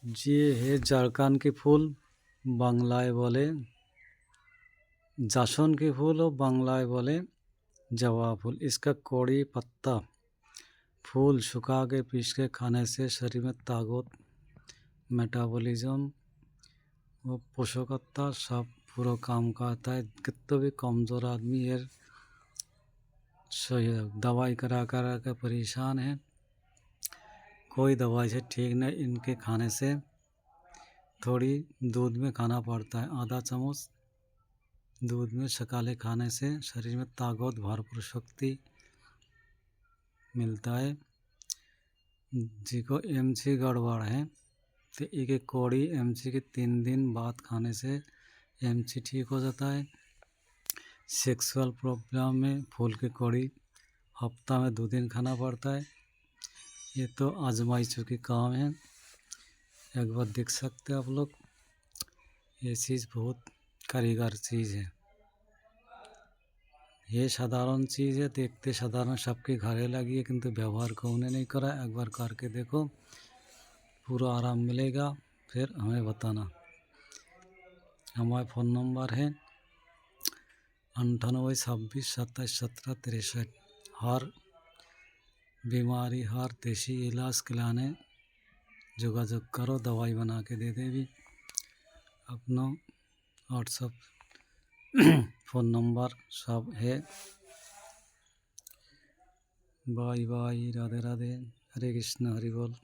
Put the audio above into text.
ये है झारखंड के फूल, बांग्लाয় বলে जासुन के फूल और बांग्लाয় बोले जवा फूल। इसका कौड़ी पत्ता फूल सुखा के पीस के खाने से शरीर में ताकत, मेटाबॉलिज्म और पोषकता सब पूरा काम करता है। कितना भी कमज़ोर आदमी है दवाई करा करा के परेशान है, कोई दवाई से ठीक नहीं। इनके खाने से थोड़ी दूध में खाना पड़ता है, आधा चम्मच दूध में सकाले खाने से शरीर में ताकत, भरपूर शक्ति मिलता है। जिको एमसी गड़बड़ है तो एक कौड़ी एमसी के 3 दिन बाद खाने से एमसी ठीक हो जाता है। सेक्सुअल प्रॉब्लम में फूल की कौड़ी हफ्ता में 2 दिन खाना पड़ता है। ये तो आजमाई चुकी काम है, एक बार देख सकते हैं आप लोग। ये चीज़ बहुत कारीगर चीज़ है। ये साधारण चीज़ है, देखते साधारण सबके घरे लगी है, किंतु व्यवहार को उन्हें नहीं करा। एक बार करके देखो, पूरा आराम मिलेगा, फिर हमें बताना। हमारा फ़ोन नंबर है 98 26 27 17 63। हर बीमारी, हर देसी इलाज खिलाने जोगाजोग करो, दवाई बना के दे देगी। अपना व्हाट्सअप फ़ोन नंबर सब है। बाय बाय, राधे राधे, हरे कृष्ण, हरि बोल।